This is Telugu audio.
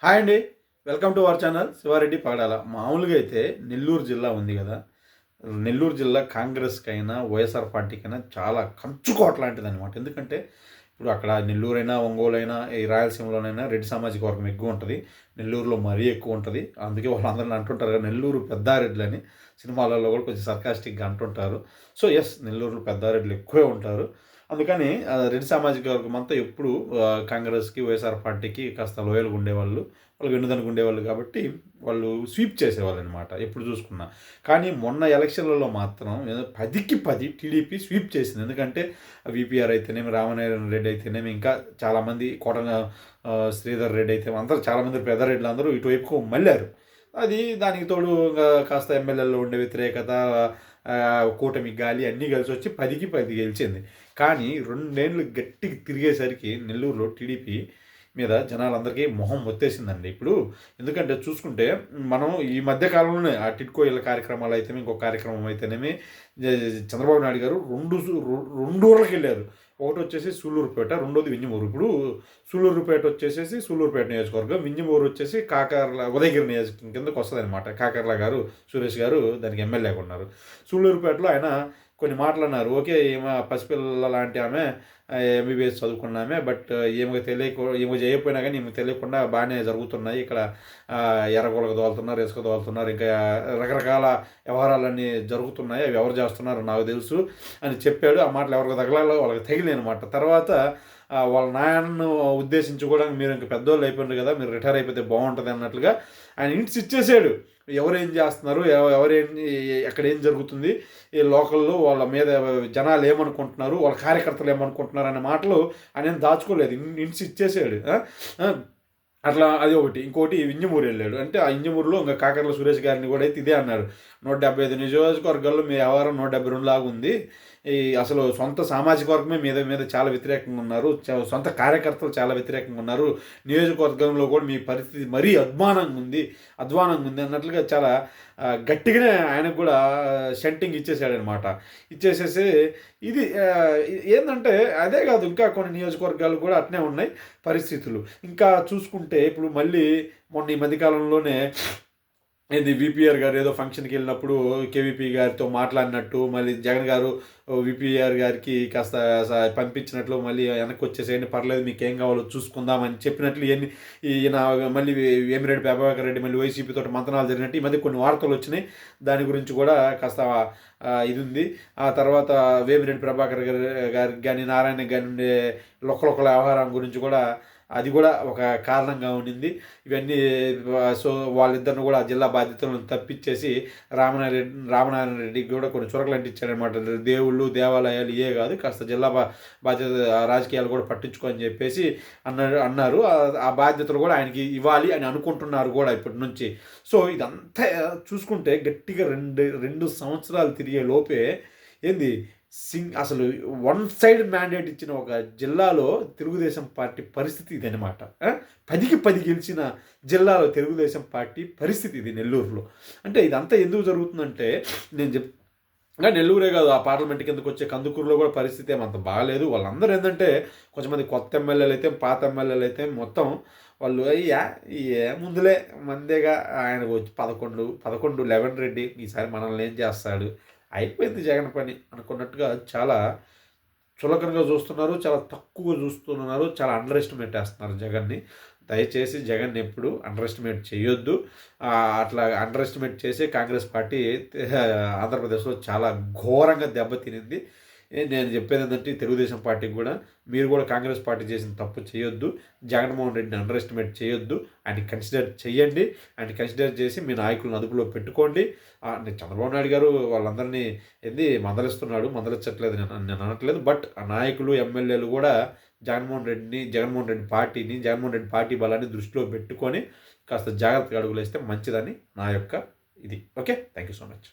హాయ్ అండి. Welcome to our channel Siva Reddy Pagadala. మామూలుగా అయితే నెల్లూరు జిల్లా ఉంది కదా, నెల్లూరు జిల్లా కాంగ్రెస్కైనా వైఎస్ఆర్ పార్టీకైనా చాలా కంచుకోట లాంటిదనమాట. ఎందుకంటే ఇప్పుడు అక్కడ నెల్లూరైనా ఒంగోలు అయినా ఈ రాయలసీమలోనైనా రెడ్డి సామాజిక వర్గం ఎక్కువ ఉంటుంది, నెల్లూరులో మరీ ఎక్కువ ఉంటుంది. అందుకే వాళ్ళందరిని అంటుంటారు కదా నెల్లూరు పెద్దారెడ్లని, సినిమాలలో కూడా కొంచెం సర్కాస్టిక్గా అంటుంటారు. సో ఎస్, నెల్లూరులో పెద్దారెడ్లు ఎక్కువే ఉంటారు. అందుకని రెడ్డి సామాజిక వర్గం అంతా ఎప్పుడు కాంగ్రెస్కి వైఎస్ఆర్ పార్టీకి కాస్త లోయల్గా ఉండేవాళ్ళు, వాళ్ళు వెన్నుదనుకు ఉండేవాళ్ళు కాబట్టి వాళ్ళు స్వీప్ చేసేవాళ్ళు అనమాట ఎప్పుడు చూసుకున్నా. కానీ మొన్న ఎలక్షన్లలో మాత్రం 10కి 10 టీడీపీ స్వీప్ చేసింది. ఎందుకంటే విపిఆర్ అయితేనేమి, రామనారాయణ రెడ్డి అయితేనేమి, ఇంకా చాలామంది కోట శ్రీధర్ రెడ్డి అయితే అందరూ చాలామంది పెద్దారెడ్లు అందరూ ఇటువైపుకు మళ్ళారు. అది దానికి తోడు కాస్త ఎమ్మెల్యేలో ఉండే వ్యతిరేకత, కూటమి గాలి అన్నీ కలిసి వచ్చి 10కి 10 గెలిచింది. కానీ 2 ఏళ్ళు గట్టిగా తిరిగేసరికి నెల్లూరులో టీడీపీ మీద జనాలందరికీ మొహం మొత్తేసిందండి ఇప్పుడు. ఎందుకంటే చూసుకుంటే మనం ఈ మధ్య కాలంలోనే ఆ టిడ్కో ఇళ్ళ కార్యక్రమాలు అయితేనే, ఇంకొక కార్యక్రమం అయితేనేమి, చంద్రబాబు నాయుడు గారు రెండు ఊర్లకు వెళ్ళారు. ఒకటి వచ్చేసి సూళ్ళూరుపేట, రెండోది వింజమూరు. ఇప్పుడు సూళ్ళూరుపేట వచ్చేసేసి సూళ్ళూరుపేట నియోజకవర్గం, వింజమూరు వచ్చేసి కాకర్ల ఉదయగిరి నియోజకవర్గం కిందకు వస్తుంది అనమాట. కాకర్ల గారు సురేష్ గారు దానికి ఎమ్మెల్యేగా ఉన్నారు. సూళ్ళూరుపేటలో ఆయన కొన్ని మాటలు అన్నారు. ఓకే, ఈమె పసిపిల్ల లాంటి ఆమె, ఎంబీబీఎస్ చదువుకున్నామే, బట్ ఈమె చేయకపోయినా కానీ ఈమె తెలియకుండా బాగానే జరుగుతున్నాయి ఇక్కడ. ఎర్రగోలకు దోలుతున్నారు, ఇసుక దోలుతున్నారు, ఇంకా రకరకాల వ్యవహారాలన్నీ జరుగుతున్నాయి, అవి ఎవరు చేస్తున్నారో నాకు తెలుసు అని చెప్పాడు. ఆ మాటలు ఎవరికి తగలాలో వాళ్ళకి తగిలి అనమాట. తర్వాత వాళ్ళ నాయనను ఉద్దేశించి కూడా మీరు ఇంకా పెద్దోళ్ళు అయిపోయినారు కదా, మీరు రిటైర్ అయిపోతే బాగుంటుంది అన్నట్లుగా ఆయన ఇంట్స్ ఇచ్చేసాడు. ఎవరేం చేస్తున్నారు, ఎక్కడ ఏం జరుగుతుంది, ఈ లోకల్లో వాళ్ళ మీద జనాలు ఏమనుకుంటున్నారు, వాళ్ళ కార్యకర్తలు ఏమనుకుంటున్నారు అనే మాటలు ఆయన దాచుకోలేదు, ఇంట్స్ ఇచ్చేసాడు. అట్లా అది ఒకటి. ఇంకోటి వింజమూరు వెళ్ళాడు. అంటే ఆ వింజమూరులో ఇంకా కాకర్ల సురేష్ గారిని కూడా అయితే ఇదే అన్నారు. 175 నియోజకవర్గాల్లో మీ వ్యవహారం 172 లాగా ఉంది. ఈ అసలు సొంత సామాజిక వర్గమే మీద చాలా వ్యతిరేకంగా ఉన్నారు, సొంత కార్యకర్తలు చాలా వ్యతిరేకంగా ఉన్నారు, నియోజకవర్గంలో కూడా మీ పరిస్థితి మరీ అధ్వానంగా ఉంది అన్నట్లుగా చాలా గట్టిగానే ఆయనకు కూడా సెంటింగ్ ఇచ్చేసాడనమాట. ఇచ్చేసేసి ఇది ఏంటంటే అదే కాదు, ఇంకా కొన్ని నియోజకవర్గాలు కూడా అట్నే ఉన్నాయి పరిస్థితులు. ఇంకా చూసుకుంటే ఇప్పుడు మళ్ళీ మొన్న ఈ మధ్యకాలంలోనే ఇది విపిఆర్ గారు ఏదో ఫంక్షన్కి వెళ్ళినప్పుడు కేవీపీ గారితో మాట్లాడినట్టు, మళ్ళీ జగన్ గారు విపిఆర్ గారికి కాస్త పంపించినట్లు, మళ్ళీ వెనక్కి వచ్చేసేయండి పర్లేదు మీకు ఏం కావాలో చూసుకుందామని చెప్పినట్లు ఈయన మళ్ళీ వేమిరెడ్డి ప్రభాకర్ రెడ్డి మళ్ళీ వైసీపీతో మంతనాలు జరిగినట్టు ఈ మధ్య కొన్ని వార్తలు వచ్చినాయి. దాని గురించి కూడా కాస్త ఇది ఉంది. ఆ తర్వాత వేమిరెడ్డి ప్రభాకర్ గారికి కానీ, నారాయణ గారి ఉండే లొక్కలొక్కల వ్యవహారం గురించి కూడా అది కూడా ఒక కారణంగా ఇవన్నీ. సో వాళ్ళిద్దరిని కూడా జిల్లా బాధ్యతలను తప్పించేసి రామనారాయణ రెడ్డికి కూడా కొన్ని చురకలు అంటించాడనమాట. దేవుళ్ళు దేవాలయాలు ఇవే కాదు, కాస్త జిల్లా బాధ్యత రాజకీయాలు కూడా పట్టించుకో అని చెప్పేసి అన్నారు. ఆ బాధ్యతలు కూడా ఆయనకి ఇవ్వాలి అని అనుకుంటున్నారు కూడా ఇప్పటి నుంచి. సో ఇదంతా చూసుకుంటే గట్టిగా రెండు సంవత్సరాలు తిరిగే లోపే ఏంది అసలు వన్ సైడ్ మ్యాండేట్ ఇచ్చిన ఒక జిల్లాలో తెలుగుదేశం పార్టీ పరిస్థితి ఇది అనమాట. 10కి 10 గెలిచిన జిల్లాలో తెలుగుదేశం పార్టీ పరిస్థితి ఇది నెల్లూరులో. అంటే ఇదంతా ఎందుకు జరుగుతుందంటే నేను ఇంకా నెల్లూరే కాదు, ఆ పార్లమెంట్ కిందకు వచ్చే కందుకూరులో కూడా పరిస్థితి ఏమంత బాగాలేదు. వాళ్ళందరూ ఏంటంటే కొంతమంది కొత్త ఎమ్మెల్యేలు అయితే, పాత ఎమ్మెల్యేలు అయితే మొత్తం వాళ్ళు ముందులే మందేగా ఆయనకు వచ్చి 11 రెడ్డి ఈసారి మనల్ని ఏం చేస్తాడు, అయిపోయింది జగన్ పని అనుకున్నట్టుగా చాలా చులకనగా చూస్తున్నారు, చాలా తక్కువగా చూస్తున్నారు, చాలా అండర్ ఎస్టిమేట్ వేస్తున్నారు జగన్ని. దయచేసి జగన్ ఎప్పుడు అండర్ ఎస్టిమేట్ చేయొద్దు. అట్లా అండర్ ఎస్టిమేట్ చేసి కాంగ్రెస్ పార్టీ ఆంధ్రప్రదేశ్లో చాలా ఘోరంగా దెబ్బతినింది. నేను చెప్పేది ఏంటంటే తెలుగుదేశం పార్టీకి కూడా మీరు కూడా కాంగ్రెస్ పార్టీ చేసిన తప్పు చేయొద్దు, జగన్మోహన్ రెడ్డిని అండర్ ఎస్టిమేట్ చేయొద్దు, ఆయన కన్సిడర్ చేయండి. ఆయన కన్సిడర్ చేసి మీ నాయకులను అదుపులో పెట్టుకోండి. చంద్రబాబు నాయుడు గారు వాళ్ళందరినీ మందలించట్లేదు నేను అనట్లేదు. బట్ ఆ నాయకులు ఎమ్మెల్యేలు కూడా జగన్మోహన్ రెడ్డి పార్టీ బలాన్ని దృష్టిలో పెట్టుకొని కాస్త జాగ్రత్తగా అడుగులేస్తే మంచిదని నా యొక్క ఇది. Okay, thank you so much.